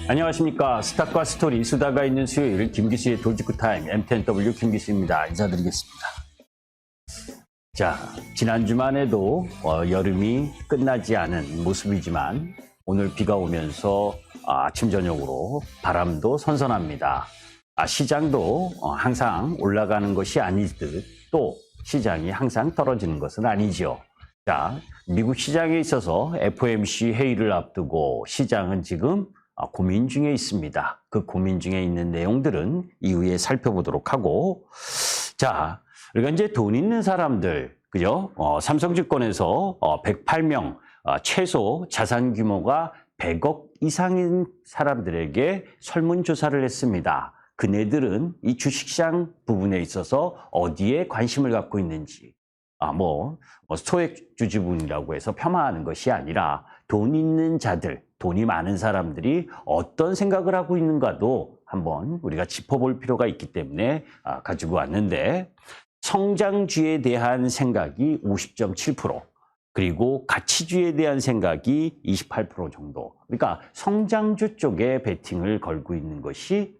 안녕하십니까. 스탁과 스토리, 수다가 있는 수요일 김기수의 돌직구타임 M10W 김기수입니다. 인사드리겠습니다. 자, 지난주만 해도 여름이 끝나지 않은 모습이지만 오늘 비가 오면서 아침 저녁으로 바람도 선선합니다. 시장도 항상 올라가는 것이 아니듯 또 시장이 항상 떨어지는 것은 아니죠. 자, 미국 시장에 있어서 FOMC 회의를 앞두고 시장은 지금 고민 중에 있습니다. 그 고민 중에 있는 내용들은 이후에 살펴보도록 하고, 자, 우리가 이제 돈 있는 사람들, 그죠? 삼성증권에서 108명, 최소 자산 규모가 100억 이상인 사람들에게 설문조사를 했습니다. 그네들은 이 주식시장 부분에 있어서 어디에 관심을 갖고 있는지, 소액 주주분이라고 해서 폄하하는 것이 아니라 돈 있는 자들, 돈이 많은 사람들이 어떤 생각을 하고 있는가도 한번 우리가 짚어볼 필요가 있기 때문에 가지고 왔는데, 성장주에 대한 생각이 50.7%, 그리고 가치주에 대한 생각이 28% 정도. 그러니까 성장주 쪽에 베팅을 걸고 있는 것이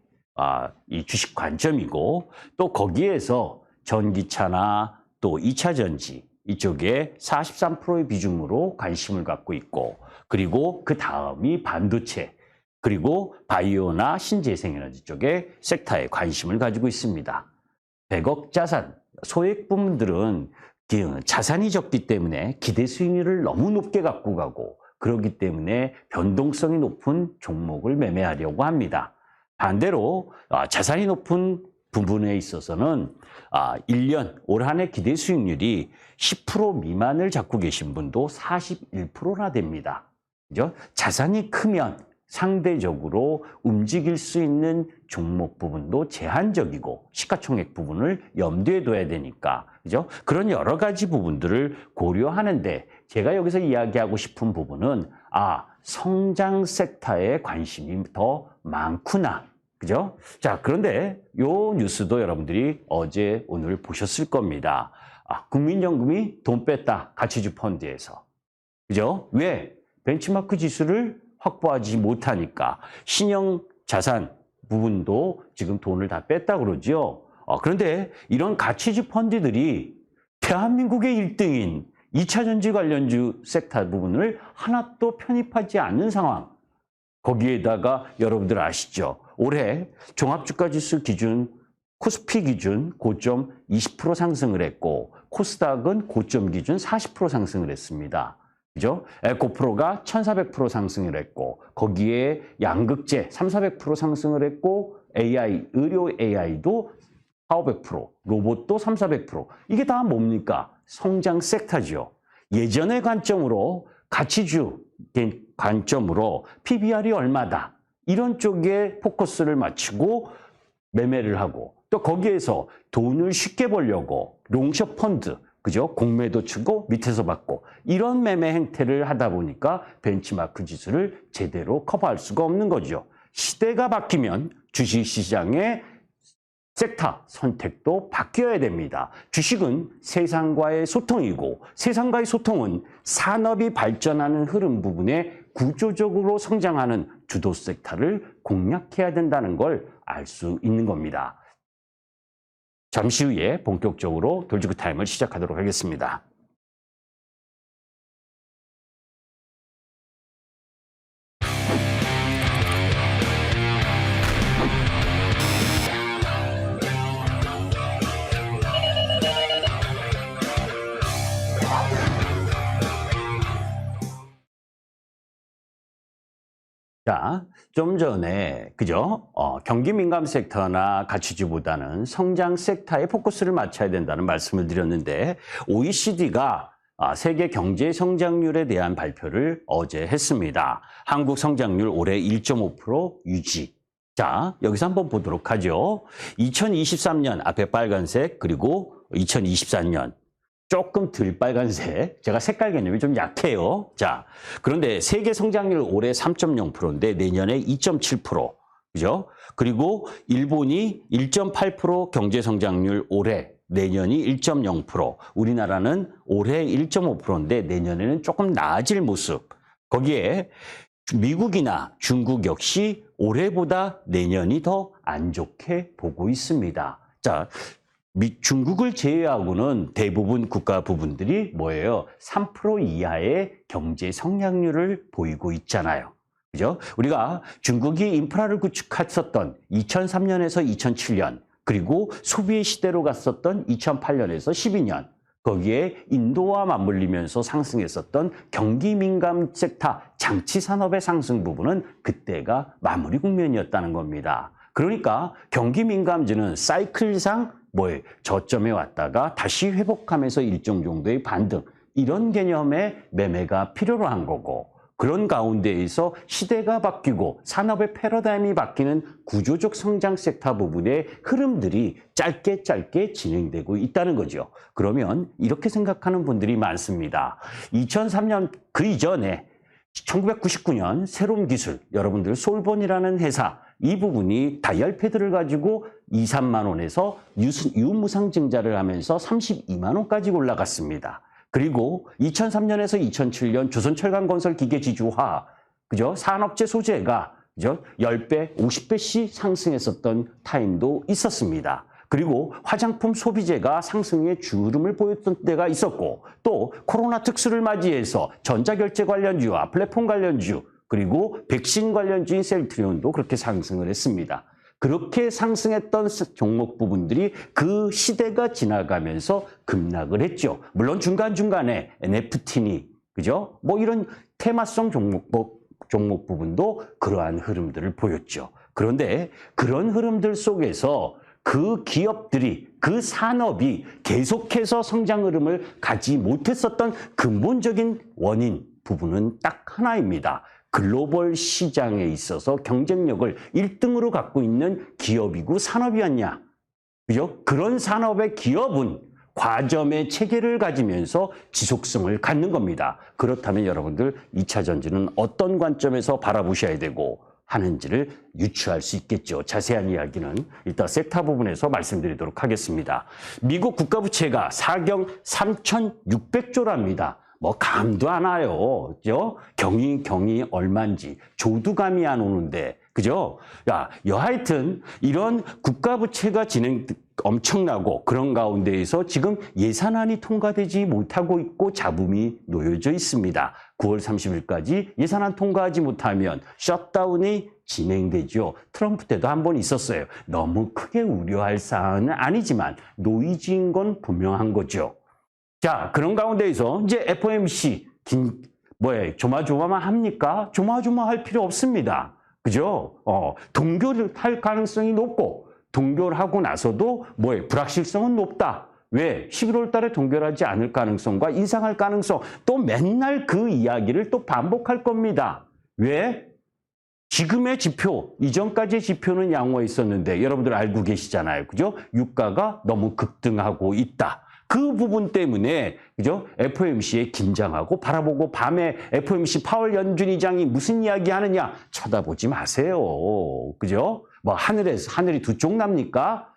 이 주식 관점이고, 또 거기에서 전기차나 또 2차 전지 이쪽에 43%의 비중으로 관심을 갖고 있고, 그리고 그 다음이 반도체, 그리고 바이오나 신재생에너지 쪽에 섹터에 관심을 가지고 있습니다. 100억 자산, 소액 부문들은 자산이 적기 때문에 기대 수익률을 너무 높게 갖고 가고, 그렇기 때문에 변동성이 높은 종목을 매매하려고 합니다. 반대로 자산이 높은 부분에 있어서는 1년 올 한 해 기대 수익률이 10% 미만을 잡고 계신 분도 41%나 됩니다. 그죠? 자산이 크면 상대적으로 움직일 수 있는 종목 부분도 제한적이고 시가총액 부분을 염두에 둬야 되니까, 그죠? 그런 여러 가지 부분들을 고려하는데, 제가 여기서 이야기하고 싶은 부분은 성장 섹터에 관심이 더 많구나. 그죠? 자, 그런데 요 뉴스도 여러분들이 어제 오늘 보셨을 겁니다. 국민연금이 돈 뺐다. 가치주 펀드에서. 그죠? 왜? 벤치마크 지수를 확보하지 못하니까 신용 자산 부분도 지금 돈을 다 뺐다 그러죠. 그런데 이런 가치주 펀드들이 대한민국의 1등인 2차 전지 관련주 섹터 부분을 하나도 편입하지 않는 상황. 거기에다가 여러분들 아시죠? 올해 종합주가지수 기준, 코스피 기준 고점 20% 상승을 했고, 코스닥은 고점 기준 40% 상승을 했습니다. 그죠? 에코프로가 1400% 상승을 했고, 거기에 양극재 3400% 상승을 했고, AI, 의료 AI도 4500%, 로봇도 3400%. 이게 다 뭡니까? 성장 섹터죠. 예전의 관점으로 가치주 관점으로 PBR이 얼마다, 이런 쪽에 포커스를 맞추고 매매를 하고, 또 거기에서 돈을 쉽게 벌려고 롱숏 펀드, 그죠? 공매도 치고 밑에서 받고, 이런 매매 행태를 하다 보니까 벤치마크 지수를 제대로 커버할 수가 없는 거죠. 시대가 바뀌면 주식시장의 섹터 선택도 바뀌어야 됩니다. 주식은 세상과의 소통이고, 세상과의 소통은 산업이 발전하는 흐름 부분에 구조적으로 성장하는 주도 섹터를 공략해야 된다는 걸 알 수 있는 겁니다. 잠시 후에 본격적으로 돌직구 타임을 시작하도록 하겠습니다. 자, 좀 전에, 그죠? 경기 민감 섹터나 가치주보다는 성장 섹터에 포커스를 맞춰야 된다는 말씀을 드렸는데, OECD가 세계 경제 성장률에 대한 발표를 어제 했습니다. 한국 성장률 올해 1.5% 유지. 자, 여기서 한번 보도록 하죠. 2023년 앞에 빨간색, 그리고 2024년 조금 덜 빨간색. 제가 색깔 개념이 좀 약해요. 자, 그런데 세계 성장률 올해 3.0%인데 내년에 2.7%. 그죠? 그리고 일본이 1.8% 경제 성장률 올해, 내년이 1.0%. 우리나라는 올해 1.5%인데 내년에는 조금 나아질 모습. 거기에 미국이나 중국 역시 올해보다 내년이 더 안 좋게 보고 있습니다. 자, 중국을 제외하고는 대부분 국가 부분들이 뭐예요? 3% 이하의 경제 성장률을 보이고 있잖아요. 그죠? 우리가 중국이 인프라를 구축했었던 2003년에서 2007년, 그리고 소비의 시대로 갔었던 2008년에서 12년, 거기에 인도와 맞물리면서 상승했었던 경기 민감 섹터 장치 산업의 상승 부분은 그때가 마무리 국면이었다는 겁니다. 그러니까 경기 민감주는 사이클상 저점에 왔다가 다시 회복하면서 일정 정도의 반등, 이런 개념의 매매가 필요로 한 거고, 그런 가운데에서 시대가 바뀌고 산업의 패러다임이 바뀌는 구조적 성장 섹터 부분의 흐름들이 짧게 진행되고 있다는 거죠. 그러면 이렇게 생각하는 분들이 많습니다. 2003년 그 이전에 1999년 새로운 기술, 여러분들 솔본이라는 회사, 이 부분이 다이얼 패드를 가지고 2, 3만 원에서 유무상증자를 하면서 32만 원까지 올라갔습니다. 그리고 2003년에서 2007년 조선철강건설기계지주화, 그죠? 산업재 소재가, 그죠? 10배, 50배씩 상승했었던 타임도 있었습니다. 그리고 화장품 소비재가 상승의 주름을 보였던 때가 있었고, 또 코로나 특수를 맞이해서 전자결제 관련주와 플랫폼 관련주, 그리고 백신 관련주인 셀트리온도 그렇게 상승을 했습니다. 그렇게 상승했던 종목 부분들이 그 시대가 지나가면서 급락을 했죠. 물론 중간중간에 NFT니, 그죠? 이런 테마성 종목 부분도 그러한 흐름들을 보였죠. 그런데 그런 흐름들 속에서 그 기업들이, 그 산업이 계속해서 성장 흐름을 가지 못했었던 근본적인 원인 부분은 딱 하나입니다. 글로벌 시장에 있어서 경쟁력을 1등으로 갖고 있는 기업이고 산업이었냐. 그죠? 그런 산업의 기업은 과점의 체계를 가지면서 지속성을 갖는 겁니다. 그렇다면 여러분들 2차 전지는 어떤 관점에서 바라보셔야 되고 하는지를 유추할 수 있겠죠. 자세한 이야기는 이따 섹터 부분에서 말씀드리도록 하겠습니다. 미국 국가부채가 사경 3,600조랍니다. 감도 안 와요. 그죠? 경이 얼만지 조도 감이 안 오는데, 그죠? 여하튼 이런 국가부채가 엄청나고 그런 가운데에서 지금 예산안이 통과되지 못하고 있고 잡음이 놓여져 있습니다. 9월 30일까지 예산안 통과하지 못하면 셧다운이 진행되죠. 트럼프 때도 한 번 있었어요. 너무 크게 우려할 사안은 아니지만 노이즈인 건 분명한 거죠. 자, 그런 가운데에서 이제 FOMC 조마조마만 합니까? 조마조마할 필요 없습니다. 그죠? 동결을 할 가능성이 높고, 동결하고 나서도 불확실성은 높다. 왜? 11월 달에 동결하지 않을 가능성과 인상할 가능성, 또 맨날 그 이야기를 또 반복할 겁니다. 왜? 지금의 지표, 이전까지의 지표는 양호해 있었는데 여러분들 알고 계시잖아요. 그죠? 유가가 너무 급등하고 있다. 그 부분 때문에, 그죠? FOMC에 긴장하고 바라보고 밤에 FOMC 파월 연준 의장이 무슨 이야기 하느냐 쳐다보지 마세요. 그죠? 하늘이 두 쪽 납니까?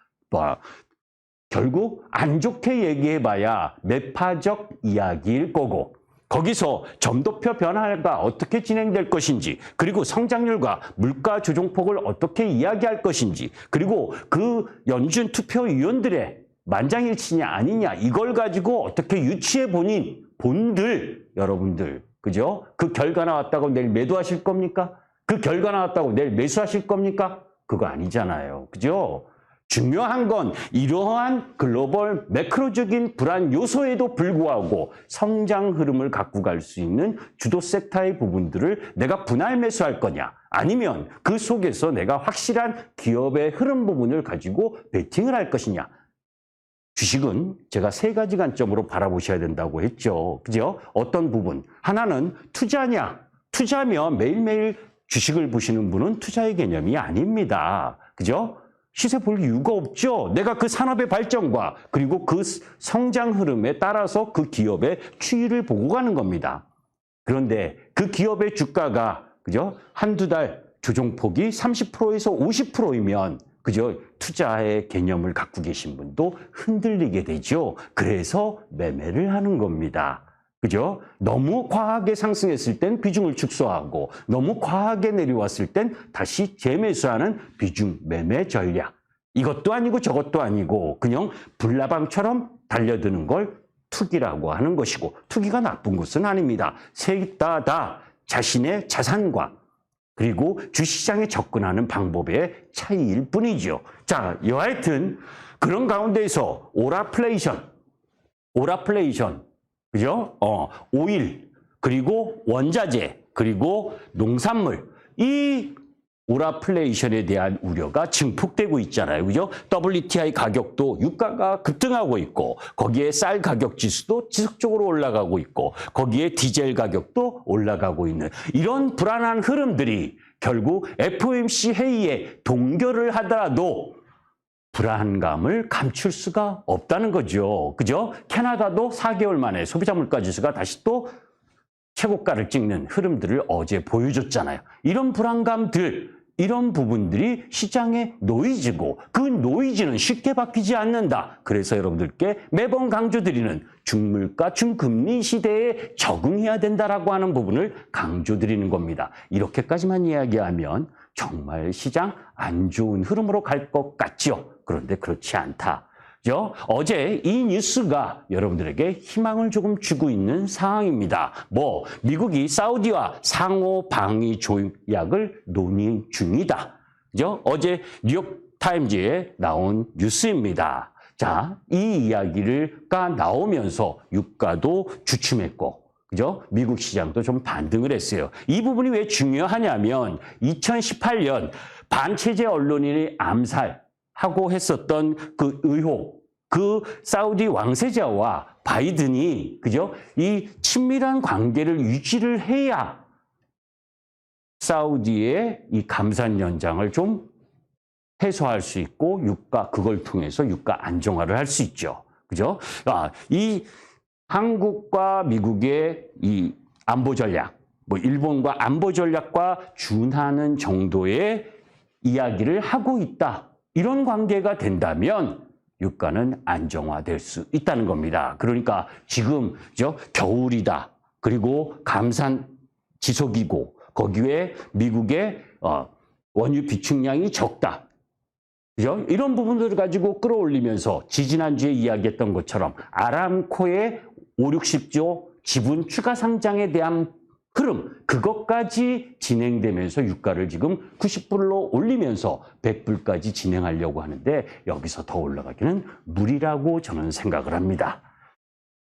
결국 안 좋게 얘기해봐야 매파적 이야기일 거고, 거기서 점도표 변화가 어떻게 진행될 것인지, 그리고 성장률과 물가 조정폭을 어떻게 이야기할 것인지, 그리고 그 연준 투표위원들의 만장일치냐 아니냐, 이걸 가지고 어떻게 유추해 보니 본들, 여러분들, 그죠? 그 결과 나왔다고 내일 매도하실 겁니까? 그 결과 나왔다고 내일 매수하실 겁니까? 그거 아니잖아요. 그죠? 중요한 건 이러한 글로벌 매크로적인 불안 요소에도 불구하고 성장 흐름을 갖고 갈 수 있는 주도 섹터의 부분들을 내가 분할 매수할 거냐, 아니면 그 속에서 내가 확실한 기업의 흐름 부분을 가지고 베팅을 할 것이냐. 주식은 제가 세 가지 관점으로 바라보셔야 된다고 했죠. 그죠? 어떤 부분? 하나는 투자냐? 투자면 매일매일 주식을 보시는 분은 투자의 개념이 아닙니다. 그죠? 시세 볼 이유가 없죠. 내가 그 산업의 발전과 그리고 그 성장 흐름에 따라서 그 기업의 추이를 보고 가는 겁니다. 그런데 그 기업의 주가가, 그죠? 한두 달 조정폭이 30%에서 50%이면 그죠? 투자의 개념을 갖고 계신 분도 흔들리게 되죠. 그래서 매매를 하는 겁니다. 그죠? 너무 과하게 상승했을 땐 비중을 축소하고 너무 과하게 내려왔을 땐 다시 재매수하는 비중 매매 전략. 이것도 아니고 저것도 아니고 그냥 불나방처럼 달려드는 걸 투기라고 하는 것이고 투기가 나쁜 것은 아닙니다. 셋 다 자신의 자산과 그리고 주시장에 접근하는 방법의 차이일 뿐이죠. 자, 여하튼 그런 가운데에서 오라플레이션, 그죠? 오일, 그리고 원자재, 그리고 농산물, 이 오라플레이션에 대한 우려가 증폭되고 있잖아요. 그죠? WTI 가격도 유가가 급등하고 있고, 거기에 쌀 가격 지수도 지속적으로 올라가고 있고, 거기에 디젤 가격도 올라가고 있는 이런 불안한 흐름들이 결국 FOMC 회의에 동결을 하더라도 불안감을 감출 수가 없다는 거죠. 그죠? 캐나다도 4개월 만에 소비자 물가 지수가 다시 또 최고가를 찍는 흐름들을 어제 보여줬잖아요. 이런 불안감들, 이런 부분들이 시장의 노이즈고 그 노이즈는 쉽게 바뀌지 않는다. 그래서 여러분들께 매번 강조드리는 중물가, 중금리 시대에 적응해야 된다라고 하는 부분을 강조드리는 겁니다. 이렇게까지만 이야기하면 정말 시장 안 좋은 흐름으로 갈 것 같죠. 그런데 그렇지 않다. 어제 이 뉴스가 여러분들에게 희망을 조금 주고 있는 상황입니다. 미국이 사우디와 상호 방위 조약을 논의 중이다. 어제 뉴욕타임즈에 나온 뉴스입니다. 자, 이 이야기가 나오면서 유가도 주춤했고, 그죠? 미국 시장도 좀 반등을 했어요. 이 부분이 왜 중요하냐면 2018년 반체제 언론인의 암살하고 했었던 그 의혹, 그 사우디 왕세자와 바이든이, 그죠? 이 친밀한 관계를 유지를 해야 사우디의 이 감산 연장을 좀 해소할 수 있고 그걸 통해서 유가 안정화를 할 수 있죠. 그죠? 이 한국과 미국의 이 안보 전략, 일본과 안보 전략과 준하는 정도의 이야기를 하고 있다. 이런 관계가 된다면 유가는 안정화될 수 있다는 겁니다. 그러니까 지금 겨울이다. 그리고 감산 지속이고 거기에 미국의 원유 비축량이 적다. 그죠? 이런 부분들을 가지고 끌어올리면서 지지난주에 이야기했던 것처럼 아람코의 5, 60조 지분 추가 상장에 대한 흐름, 그것까지 진행되면서 유가를 지금 90불로 올리면서 100불까지 진행하려고 하는데 여기서 더 올라가기는 무리라고 저는 생각을 합니다.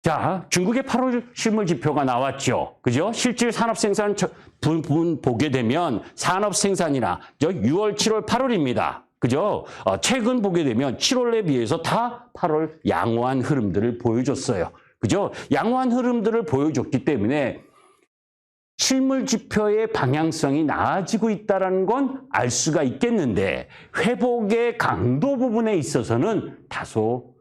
자, 중국의 8월 실물 지표가 나왔죠. 그죠? 실질 산업 생산 부분 보게 되면 산업 생산이나 6월, 7월, 8월입니다. 그죠? 최근 보게 되면 7월에 비해서 다 8월 양호한 흐름들을 보여줬어요. 그죠? 양호한 흐름들을 보여줬기 때문에 실물 지표의 방향성이 나아지고 있다는 건 알 수가 있겠는데 회복의 강도 부분에 있어서는 다소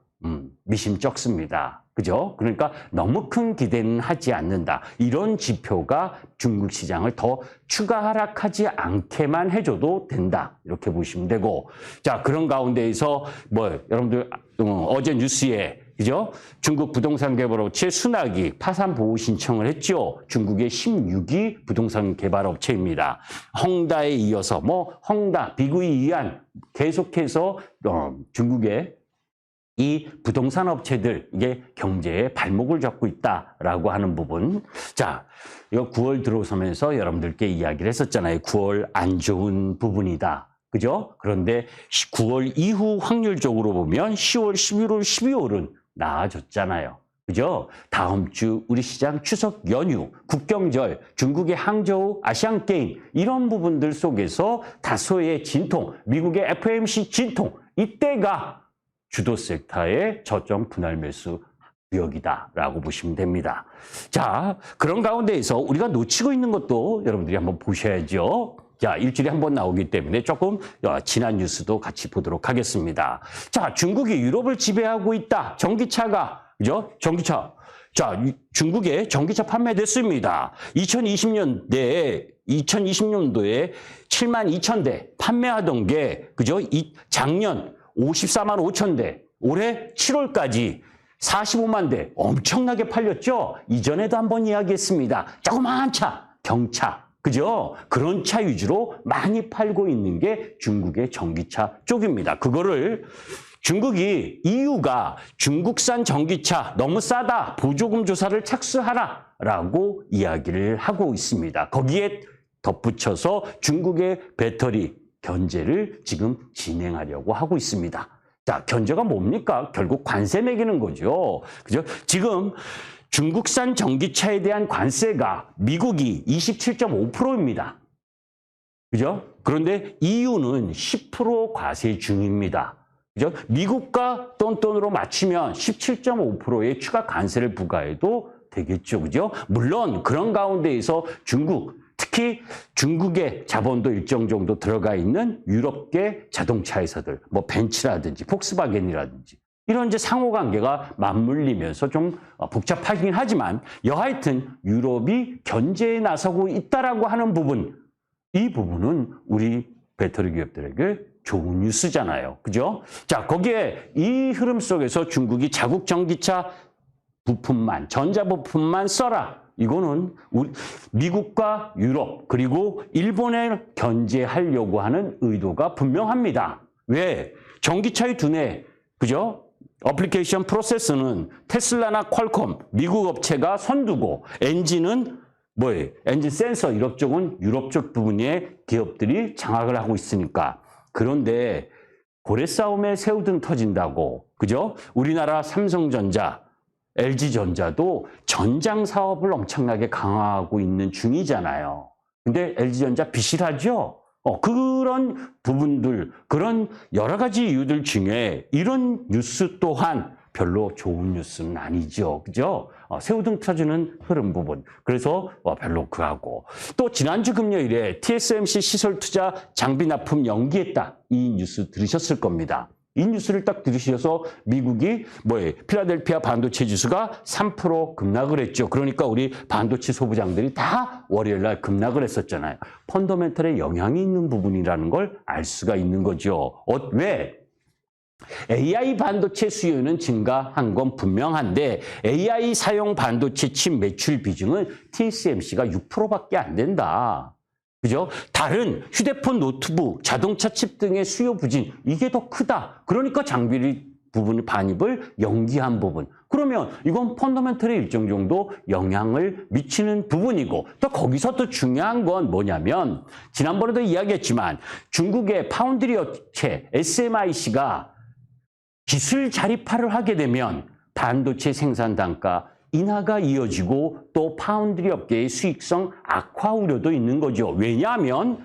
미심쩍습니다. 그죠? 그러니까 너무 큰 기대는 하지 않는다. 이런 지표가 중국 시장을 더 추가 하락하지 않게만 해줘도 된다. 이렇게 보시면 되고. 자, 그런 가운데에서 여러분들 어제 뉴스에 그죠? 중국 부동산 개발업체 순학이 파산 보호 신청을 했죠. 중국의 16위 부동산 개발업체입니다. 헝다에 이어서 헝다, 비구이, 이안 계속해서 중국의 이 부동산 업체들 이게 경제에 발목을 잡고 있다라고 하는 부분. 자, 이거 9월 들어서면서 여러분들께 이야기를 했었잖아요. 9월 안 좋은 부분이다. 그죠? 그런데 9월 이후 확률적으로 보면 10월, 11월, 12월은 나아졌잖아요. 그죠? 다음 주 우리 시장 추석 연휴, 국경절, 중국의 항저우 아시안게임 이런 부분들 속에서 다소의 진통, 미국의 FOMC 진통, 이때가 주도 섹터의 저점 분할 매수 구역이다라고 보시면 됩니다. 자, 그런 가운데에서 우리가 놓치고 있는 것도 여러분들이 한번 보셔야죠. 자, 일주일에 한 번 나오기 때문에 조금 지난 뉴스도 같이 보도록 하겠습니다. 자, 중국이 유럽을 지배하고 있다. 전기차가, 그죠? 전기차. 자, 중국의 전기차 판매 대수입니다. 2020년도에 72,000대 판매하던 게, 그죠? 작년 54만 5천 대, 올해 7월까지 45만 대 엄청나게 팔렸죠. 이전에도 한번 이야기했습니다. 조그마한 차, 경차. 그죠? 그런 차 위주로 많이 팔고 있는 게 중국의 전기차 쪽입니다. 그거를 중국이 EU가 중국산 전기차 너무 싸다. 보조금 조사를 착수하라라고 이야기를 하고 있습니다. 거기에 덧붙여서 중국의 배터리 견제를 지금 진행하려고 하고 있습니다. 자, 견제가 뭡니까? 결국 관세 매기는 거죠. 그죠? 지금 중국산 전기차에 대한 관세가 미국이 27.5%입니다. 그죠? 그런데 EU는 10% 과세 중입니다. 그죠? 미국과 돈으로 맞추면 17.5%의 추가 관세를 부과해도 되겠죠. 그죠? 물론 그런 가운데에서 중국, 특히 중국의 자본도 일정 정도 들어가 있는 유럽계 자동차 회사들, 뭐 벤츠라든지 폭스바겐이라든지 이런 이제 상호관계가 맞물리면서 좀 복잡하긴 하지만 여하튼 유럽이 견제에 나서고 있다라고 하는 부분, 이 부분은 우리 배터리 기업들에게 좋은 뉴스잖아요. 그죠? 자, 거기에 이 흐름 속에서 중국이 자국 전기차 부품만, 전자부품만 써라. 이거는 우리 미국과 유럽 그리고 일본에 견제하려고 하는 의도가 분명합니다. 왜? 전기차의 두뇌, 그죠? 어플리케이션 프로세스는 테슬라나 퀄컴, 미국 업체가 선두고 엔진은 뭐예요? 엔진 센서 이런 쪽은 유럽 쪽 부분에 기업들이 장악을 하고 있으니까. 그런데 고래 싸움에 새우등 터진다고, 그죠? 우리나라 삼성전자, LG전자도 전장 사업을 엄청나게 강화하고 있는 중이잖아요. 근데 LG전자 비실하죠? 그런 부분들, 그런 여러 가지 이유들 중에 이런 뉴스 또한 별로 좋은 뉴스는 아니죠. 그죠? 새우등 터지는 흐름 부분. 그래서 별로 그하고. 또 지난주 금요일에 TSMC 시설 투자 장비 납품 연기했다. 이 뉴스 들으셨을 겁니다. 이 뉴스를 딱 들으셔서 미국이 필라델피아 반도체 지수가 3% 급락을 했죠. 그러니까 우리 반도체 소부장들이 다 월요일 날 급락을 했었잖아요. 펀더멘털에 영향이 있는 부분이라는 걸 알 수가 있는 거죠. 왜? AI 반도체 수요는 증가한 건 분명한데 AI 사용 반도체 칩 매출 비중은 TSMC가 6%밖에 안 된다. 그죠? 다른 휴대폰, 노트북, 자동차 칩 등의 수요 부진, 이게 더 크다. 그러니까 장비 부분 반입을 연기한 부분. 그러면 이건 펀더멘털에 일정 정도 영향을 미치는 부분이고, 또 거기서 또 중요한 건 뭐냐면, 지난번에도 이야기했지만 중국의 파운드리 업체 SMIC가 기술 자립화를 하게 되면 반도체 생산 단가 인하가 이어지고 또 파운드리 업계의 수익성 악화 우려도 있는 거죠. 왜냐하면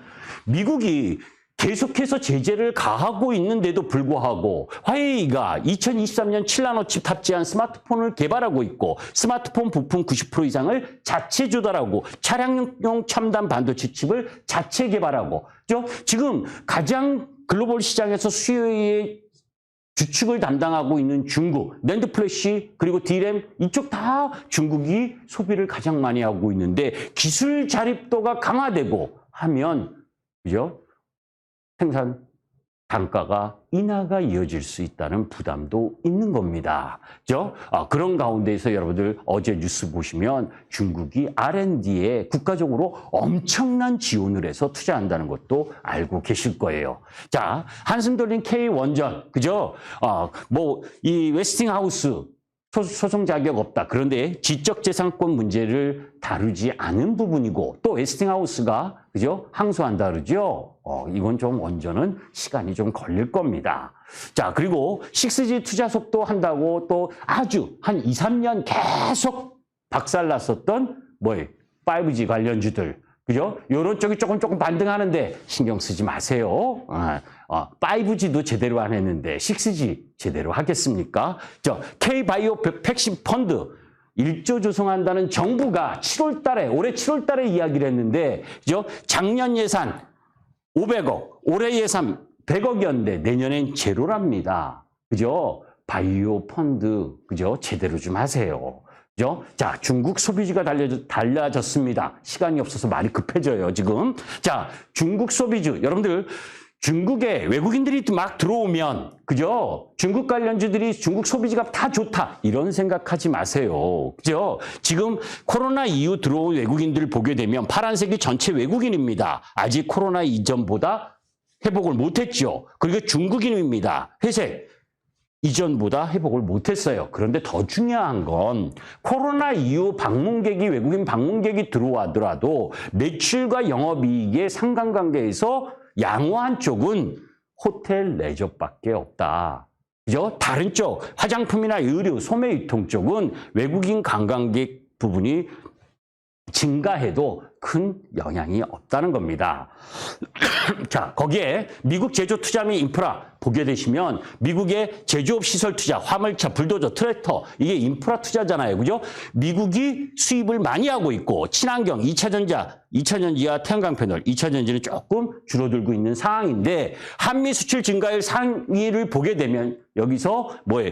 미국이 계속해서 제재를 가하고 있는데도 불구하고 화웨이가 2023년 7나노칩 탑재한 스마트폰을 개발하고 있고 스마트폰 부품 90% 이상을 자체 조달하고 차량용 첨단 반도체 칩을 자체 개발하고 지금 가장 글로벌 시장에서 수요의 주축을 담당하고 있는 중국, 낸드 플래시 그리고 D램 이쪽 다 중국이 소비를 가장 많이 하고 있는데 기술 자립도가 강화되고 하면 그죠? 생산 단가가 인하가 이어질 수 있다는 부담도 있는 겁니다. 그죠? 그런 가운데에서 여러분들 어제 뉴스 보시면 중국이 R&D에 국가적으로 엄청난 지원을 해서 투자한다는 것도 알고 계실 거예요. 자, 한숨 돌린 K-원전, 그죠? 이 웨스팅하우스 소송 자격 없다. 그런데 지적재산권 문제를 다루지 않은 부분이고 또 웨스팅하우스가 그죠? 항소한다 그러죠? 이건 좀 원전은 시간이 좀 걸릴 겁니다. 자, 그리고 6G 투자 속도 한다고 또 아주 한 2, 3년 계속 박살났었던 5G 관련주들. 그죠? 요런 쪽이 조금 반등하는데 신경 쓰지 마세요. 5G도 제대로 안 했는데 6G 제대로 하겠습니까? K바이오 백신 펀드 1조 조성한다는 정부가 올해 7월 달에 이야기를 했는데, 그죠? 작년 예산 500억, 올해 예산 100억이었는데 내년엔 제로랍니다. 그죠? 바이오 펀드, 그죠? 제대로 좀 하세요. 그죠? 자, 중국 소비주가 달라졌습니다. 시간이 없어서 말이 급해져요, 지금. 자, 중국 소비주. 여러분들, 중국에 외국인들이 막 들어오면, 그죠? 중국 관련주들이 중국 소비지가 다 좋다. 이런 생각하지 마세요. 그죠? 지금 코로나 이후 들어온 외국인들을 보게 되면 파란색이 전체 외국인입니다. 아직 코로나 이전보다 회복을 못했죠. 그리고 중국인입니다. 회색. 이전보다 회복을 못했어요. 그런데 더 중요한 건 코로나 이후 방문객이 외국인 방문객이 들어와더라도 매출과 영업이익의 상관관계에서 양호한 쪽은 호텔 레저밖에 없다. 그죠? 다른 쪽 화장품이나 의류, 소매 유통 쪽은 외국인 관광객 부분이 증가해도 큰 영향이 없다는 겁니다. 자, 거기에 미국 제조 투자 및 인프라 보게 되시면 미국의 제조업 시설 투자, 화물차, 불도저, 트랙터 이게 인프라 투자잖아요. 그죠? 미국이 수입을 많이 하고 있고 친환경, 2차전지와 태양광 패널, 2차전지는 조금 줄어들고 있는 상황인데 한미 수출 증가율 상위를 보게 되면 여기서 뭐예요?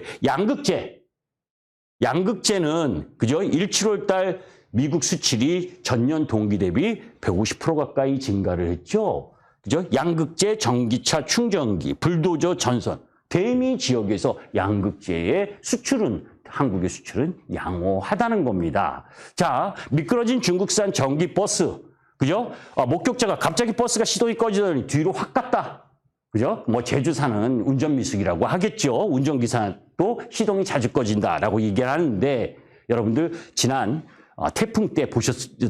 양극재는 그죠? 1~7월 달 미국 수출이 전년 동기 대비 150% 가까이 증가를 했죠. 그죠? 양극재, 전기차, 충전기, 불도저, 전선. 대미 지역에서 양극재의 수출은, 한국의 수출은 양호하다는 겁니다. 자, 미끄러진 중국산 전기버스. 그죠? 목격자가 갑자기 버스가 시동이 꺼지더니 뒤로 확 갔다. 그죠? 뭐 제주사는 운전 미숙이라고 하겠죠. 운전기사도 시동이 자주 꺼진다라고 얘기를 하는데 여러분들 지난 태풍 때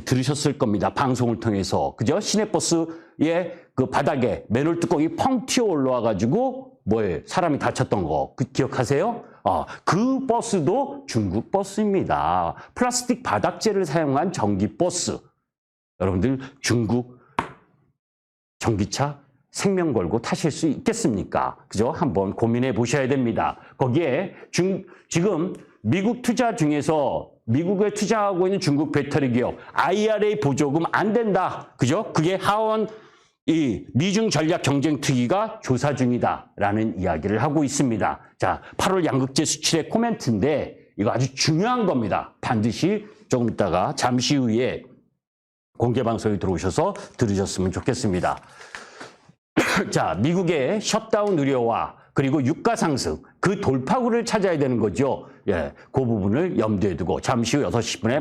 들으셨을 겁니다. 방송을 통해서. 그죠? 시내버스의 그 바닥에 맨홀 뚜껑이 펑 튀어 올라와가지고 뭐예요? 사람이 다쳤던 거. 그 기억하세요? 그 버스도 중국 버스입니다. 플라스틱 바닥재를 사용한 전기버스. 여러분들 중국 전기차 생명 걸고 타실 수 있겠습니까? 그죠? 한번 고민해 보셔야 됩니다. 거기에 지금 미국 투자 중에서 미국에 투자하고 있는 중국 배터리 기업 IRA 보조금 안 된다. 그죠? 그게 하원 이 미중 전략 경쟁 특위가 조사 중이다라는 이야기를 하고 있습니다. 자, 8월 양극재 수출의 코멘트인데 이거 아주 중요한 겁니다. 반드시 조금 있다가 잠시 후에 공개 방송에 들어오셔서 들으셨으면 좋겠습니다. 자, 미국의 셧다운 우려와 그리고 유가 상승, 그 돌파구를 찾아야 되는 거죠. 예, 그 부분을 염두에 두고 잠시 후 6시 분에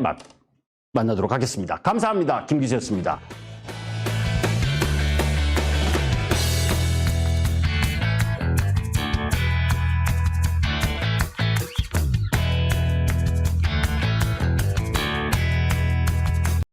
만나도록 하겠습니다. 감사합니다. 김기수였습니다.